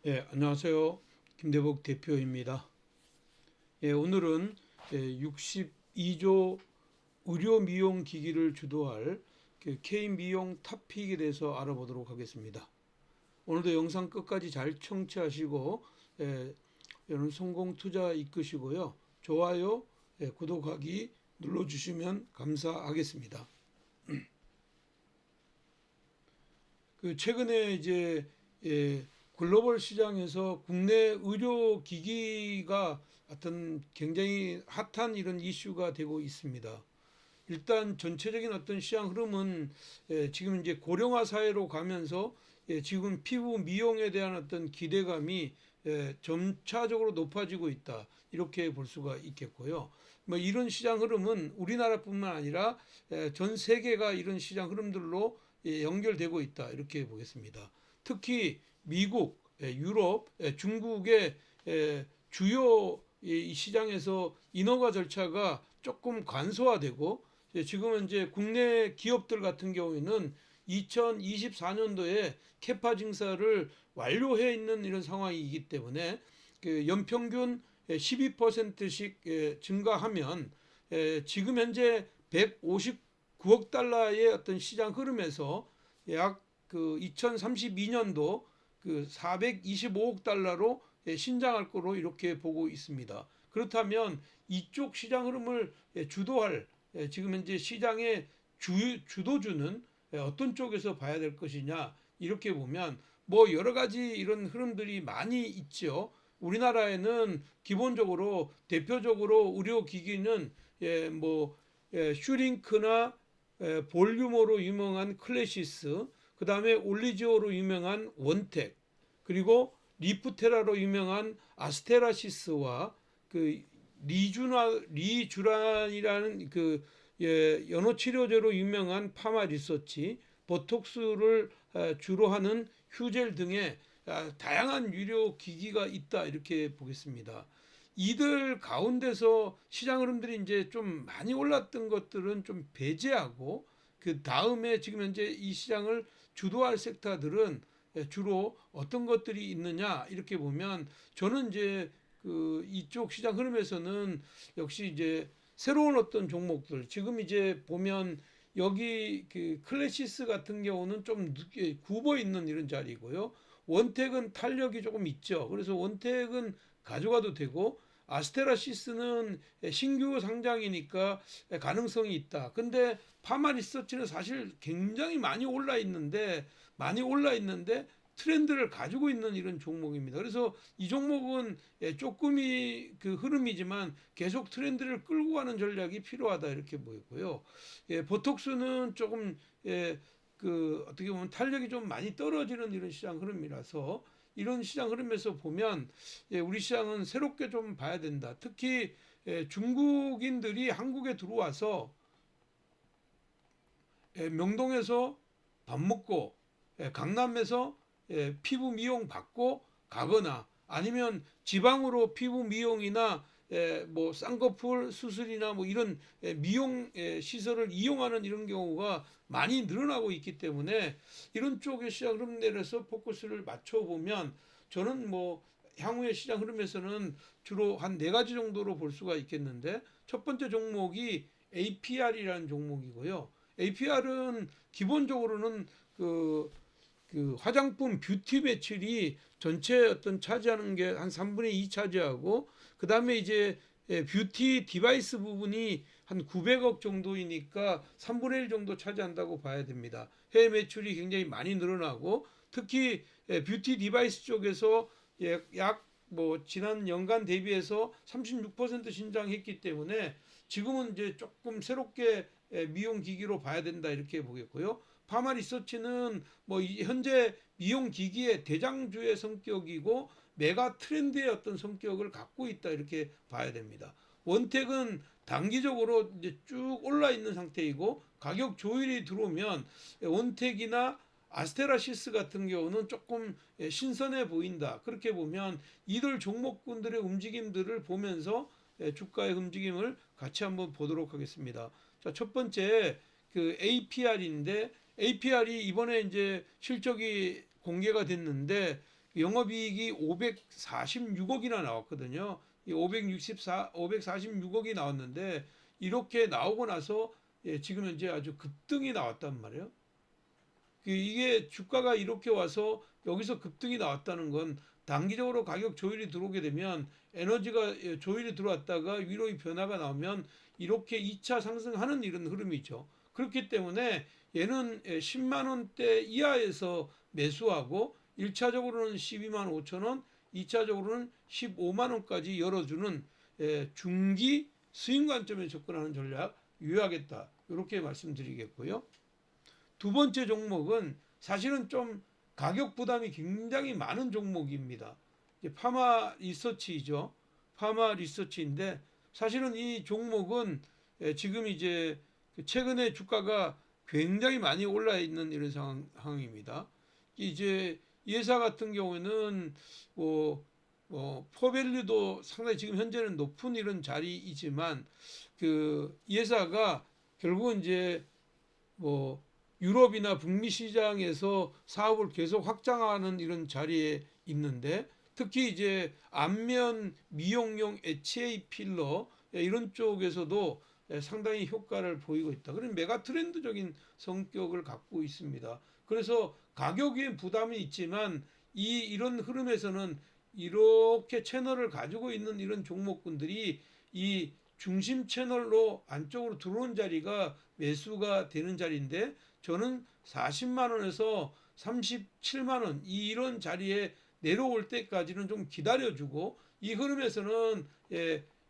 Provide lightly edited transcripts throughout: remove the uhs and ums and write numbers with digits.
안녕하세요. 김대복 대표입니다. 오늘은 62조 의료 미용 기기를 주도할 K미용 탑픽에 대해서 알아보도록 하겠습니다. 오늘도 영상 끝까지 잘 청취하시고 여러분 성공 투자 이끄시고요. 좋아요, 구독하기 눌러주시면 감사하겠습니다. 최근에 이제 글로벌 시장에서 국내 의료 기기가 어떤 굉장히 핫한 이런 이슈가 되고 있습니다. 일단 전체적인 어떤 시장 흐름은 지금 이제 고령화 사회로 가면서 지금 피부 미용에 대한 어떤 기대감이 점차적으로 높아지고 있다. 이렇게 볼 수가 있겠고요. 뭐 이런 시장 흐름은 우리나라뿐만 아니라 전 세계가 이런 시장 흐름들로 연결되고 있다. 이렇게 보겠습니다. 특히 미국, 유럽, 중국의 주요 이 시장에서 인허가 절차가 조금 간소화되고 지금은 이제 국내 기업들 같은 경우에는 2024년도에 캐파 증사를 완료해 있는 이런 상황이기 때문에 그 연평균 12%씩 증가하면 지금 현재 159억 달러의 어떤 시장 흐름에서 약 그 2032년도 그 425억 달러로 신장할 거로 이렇게 보고 있습니다. 그렇다면 이쪽 시장 흐름을 주도할 지금 현재 시장의 주도주는 어떤 쪽에서 봐야 될 것이냐 이렇게 보면 뭐 여러 가지 이런 흐름들이 많이 있죠. 우리나라에는 기본적으로 대표적으로 의료기기는 슈링크나 볼륨으로 유명한 클래시스, 그 다음에 올리지오로 유명한 원텍, 그리고 리프테라로 유명한 아스테라시스와 그 리주란이라는 그 연호 치료제로 유명한 파마 리서치, 보톡스를 주로 하는 휴젤 등의 다양한 유료 기기가 있다 이렇게 보겠습니다. 이들 가운데서 시장 흐름들이 이제 좀 많이 올랐던 것들은 좀 배제하고 그 다음에 지금 현재 이 시장을 주도할 섹터들은 주로 어떤 것들이 있느냐 이렇게 보면 저는 이제 그 이쪽 시장 흐름에서는 역시 이제 새로운 어떤 종목들 지금 이제 보면 여기 그 클래시스 같은 경우는 좀 늦게 굽어 있는 이런 자리고요. 원택은 탄력이 조금 있죠. 그래서 원택은 가져가도 되고 아스테라시스는 신규 상장이니까 가능성이 있다. 근데 파마 리서치는 사실 굉장히 많이 올라 있는데 트렌드를 가지고 있는 이런 종목입니다. 그래서 이 종목은 조금이 그 흐름이지만 계속 트렌드를 끌고 가는 전략이 필요하다 이렇게 보이고요. 보톡스는 조금 그 어떻게 보면 탄력이 좀 많이 떨어지는 이런 시장 흐름이라서 이런 시장 흐름에서 보면 우리 시장은 새롭게 좀 봐야 된다. 특히 중국인들이 한국에 들어와서 명동에서 밥 먹고 강남에서 피부 미용 받고 가거나 아니면 지방으로 피부 미용이나 뭐 쌍꺼풀 수술이나 뭐 이런 미용 시설을 이용하는 이런 경우가 많이 늘어나고 있기 때문에 이런 쪽의 시장 흐름 내에서 포커스를 맞춰 보면 저는 뭐 향후의 시장 흐름에서는 주로 한 네 가지 정도로 볼 수가 있겠는데 첫 번째 종목이 APR이라는 종목이고요. APR은 기본적으로는 그 화장품 뷰티 매출이 전체 어떤 차지하는 게 한 3분의 2 차지하고 그 다음에 이제 뷰티 디바이스 부분이 한 900억 정도이니까 3분의 1 정도 차지한다고 봐야 됩니다. 해외 매출이 굉장히 많이 늘어나고 특히 뷰티 디바이스 쪽에서 약 뭐 지난 연간 대비해서 36% 신장했기 때문에 지금은 이제 조금 새롭게 미용 기기로 봐야 된다 이렇게 보겠고요. 파마 리서치는 뭐 현재 미용 기기의 대장주의 성격이고 메가 트렌드의 어떤 성격을 갖고 있다 이렇게 봐야 됩니다. 원택은 단기적으로 이제 쭉 올라 있는 상태이고 가격 조율이 들어오면 원택이나 아스테라시스 같은 경우는 조금 신선해 보인다. 그렇게 보면 이들 종목군들의 움직임들을 보면서 주가의 움직임을 같이 한번 보도록 하겠습니다. 자, 첫 번째 그 APR인데 APR이 이번에 이제 실적이 공개가 됐는데 영업이익이 546억이나 나왔거든요. 이 546억이 나왔는데 이렇게 나오고 나서 지금 현재 아주 급등이 나왔단 말이에요. 이게 주가가 이렇게 와서 여기서 급등이 나왔다는 건 단기적으로 가격 조율이 들어오게 되면 에너지가 조율이 들어왔다가 위로의 변화가 나오면 이렇게 2차 상승하는 이런 흐름이죠. 그렇기 때문에 얘는 10만 원대 이하에서 매수하고 1차적으로는 12만 5천 원, 2차적으로는 15만 원까지 열어주는 중기 스윙 관점에 접근하는 전략 유효하겠다. 이렇게 말씀드리겠고요. 두 번째 종목은 사실은 좀 가격 부담이 굉장히 많은 종목입니다. 파마 리서치이죠. 파마 리서치인데 사실은 이 종목은 지금 이제 최근에 주가가 굉장히 많이 올라 있는 이런 상황입니다. 이제 이 회사 같은 경우에는 포밸류도 상당히 지금 현재는 높은 이런 자리이지만 이 회사가 결국은 이제 뭐 유럽이나 북미 시장에서 사업을 계속 확장하는 이런 자리에 있는데 특히 이제 안면 미용용 HA 필러 이런 쪽에서도 상당히 효과를 보이고 있다. 그런 메가 트렌드적인 성격을 갖고 있습니다. 그래서 가격에 부담이 있지만 이런 흐름에서는 이렇게 채널을 가지고 있는 이런 종목군들이 이 중심 채널로 안쪽으로 들어온 자리가 매수가 되는 자리인데 저는 40만 원에서 37만 원 이런 자리에 내려올 때까지는 좀 기다려주고 이 흐름에서는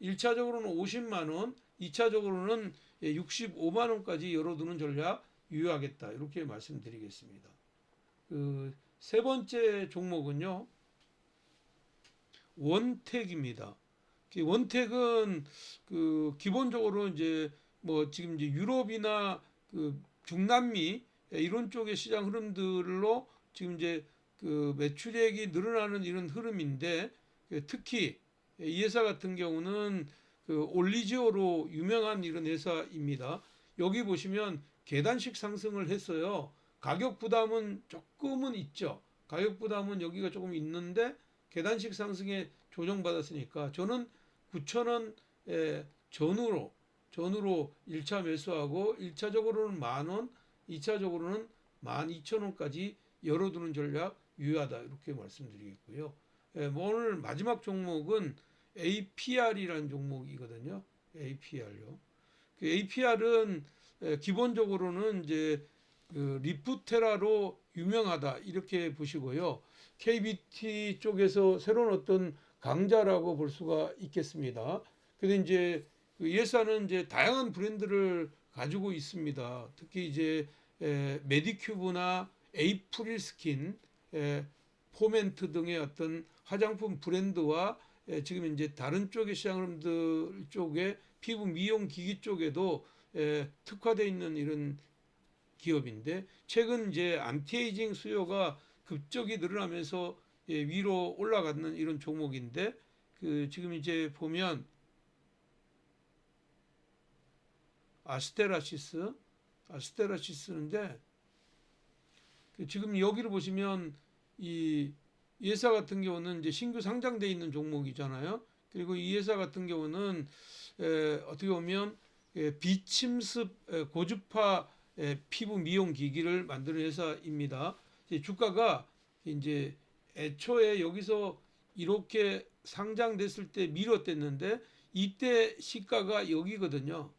1차적으로는 50만 원, 2차적으로는 65만 원까지 열어두는 전략 유효하겠다. 이렇게 말씀드리겠습니다. 세 번째 종목은요. 원택입니다. 원택은 기본적으로 이제 뭐 지금 이제 유럽이나 중남미 이런 쪽의 시장 흐름들로 지금 이제 매출액이 늘어나는 이런 흐름인데 특히 이 회사 같은 경우는 올리지오로 유명한 이런 회사입니다. 여기 보시면 계단식 상승을 했어요. 가격 부담은 조금은 있죠. 가격 부담은 여기가 조금 있는데 계단식 상승에 조정받았으니까 저는 9,000원 전후로 1차 매수하고 1차적으로는 만원, 2차적으로는 12,000원까지 열어두는 전략 유효하다. 이렇게 말씀드리겠고요. 뭐 오늘 마지막 종목은 APR이라는 종목이거든요. APR요. APR은 기본적으로는 이제 리프테라로 유명하다. 이렇게 보시고요. KBT 쪽에서 새로운 어떤 강자라고 볼 수가 있겠습니다. 근데 이제 이 회사는 이제 다양한 브랜드를 가지고 있습니다. 특히 이제 메디큐브나 에이프릴 스킨, 포멘트 등의 어떤 화장품 브랜드와 지금 이제 다른 쪽의 시장들 쪽에 피부 미용 기기 쪽에도 특화되어 있는 이런 기업인데 최근 이제 안티에이징 수요가 급격히 늘어나면서 위로 올라가는 이런 종목인데 지금 이제 보면 아스테라시스인데 지금 여기를 보시면 이 회사 같은 경우는 이제 신규 상장돼 있는 종목이잖아요. 그리고 이 회사 같은 경우는 어떻게 보면 비침습 고주파 피부 미용 기기를 만드는 회사입니다. 주가가 이제 애초에 여기서 이렇게 상장됐을 때 밀어댔는데 이때 시가가 여기거든요.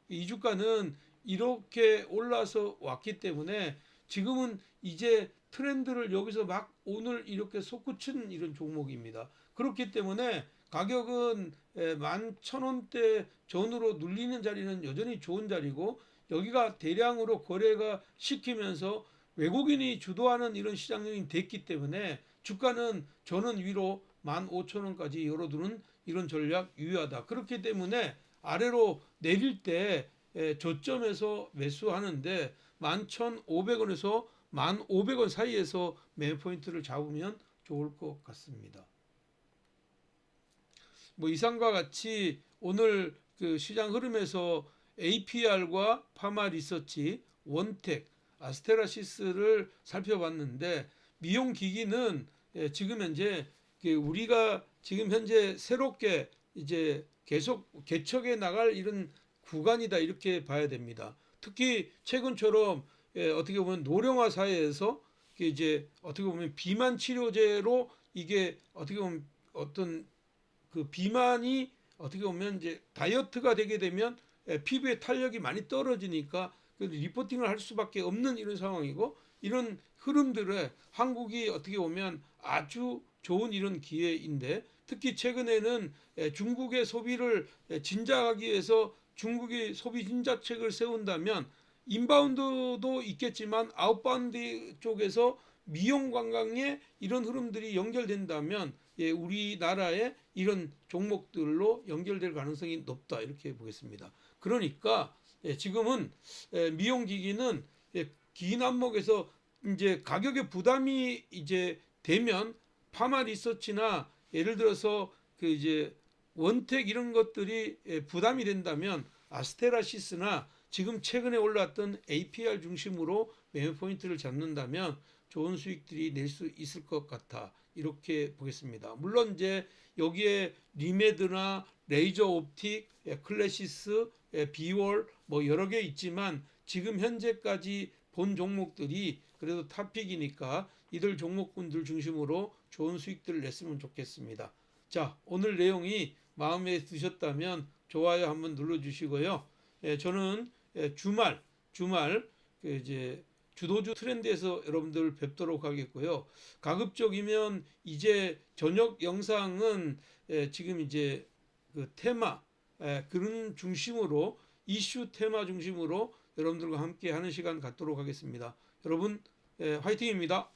이 주가는 이렇게 올라서 왔기 때문에 지금은 이제 트렌드를 여기서 막 오늘 이렇게 솟구친 이런 종목입니다. 그렇기 때문에 가격은 11,000원대 전후로 눌리는 자리는 여전히 좋은 자리고 여기가 대량으로 거래가 시키면서 외국인이 주도하는 이런 시장이 됐기 때문에 주가는 저는 위로 15,000원까지 열어두는 이런 전략 유효하다. 그렇기 때문에 아래로 내릴 때 저점에서 매수하는데 11,500원에서 1,500원 사이에서 매매 포인트를 잡으면 좋을 것 같습니다. 뭐 이상과 같이 오늘 시장 흐름에서 APR과 파마 리서치, 원텍, 아스테라시스를 살펴봤는데 미용 기기는 지금 현재 우리가 지금 현재 새롭게 이제 계속 개척해 나갈 이런 구간이다 이렇게 봐야 됩니다. 특히 최근처럼 어떻게 보면 노령화 사회에서 이제 어떻게 보면 비만 치료제로 이게 어떻게 보면 어떤 그 비만이 어떻게 보면 이제 다이어트가 되게 되면 피부의 탄력이 많이 떨어지니까 리포팅을 할 수밖에 없는 이런 상황이고, 이런 흐름들에 한국이 어떻게 보면 아주 좋은 이런 기회인데, 특히 최근에는 중국의 소비를 진작하기 위해서 중국이 소비 진작책을 세운다면 인바운드도 있겠지만 아웃바운드 쪽에서 미용 관광에 이런 흐름들이 연결된다면 우리나라의 이런 종목들로 연결될 가능성이 높다 이렇게 보겠습니다. 그러니까 지금은 미용기기는 긴 안목에서 이제 가격의 부담이 이제 되면 파마 리서치나 예를 들어서 그 이제 원텍 이런 것들이 부담이 된다면 아스테라시스나 지금 최근에 올랐던 APR 중심으로 매매 포인트를 잡는다면 좋은 수익들이 낼 수 있을 것 같아 이렇게 보겠습니다. 물론 이제 여기에 리메드나 레이저 옵틱, 클래시스, 비월 뭐 여러 개 있지만 지금 현재까지 본 종목들이 그래도 탑픽이니까 이들 종목군들 중심으로 좋은 수익들을 냈으면 좋겠습니다. 자, 오늘 내용이 마음에 드셨다면 좋아요 한번 눌러주시고요. 저는 주말 그 이제 주도주 트렌드에서 여러분들 뵙도록 하겠고요. 가급적이면 이제 저녁 영상은 지금 이제 그 테마 그런 중심으로 이슈 테마 중심으로 여러분들과 함께 하는 시간 갖도록 하겠습니다. 여러분 화이팅입니다.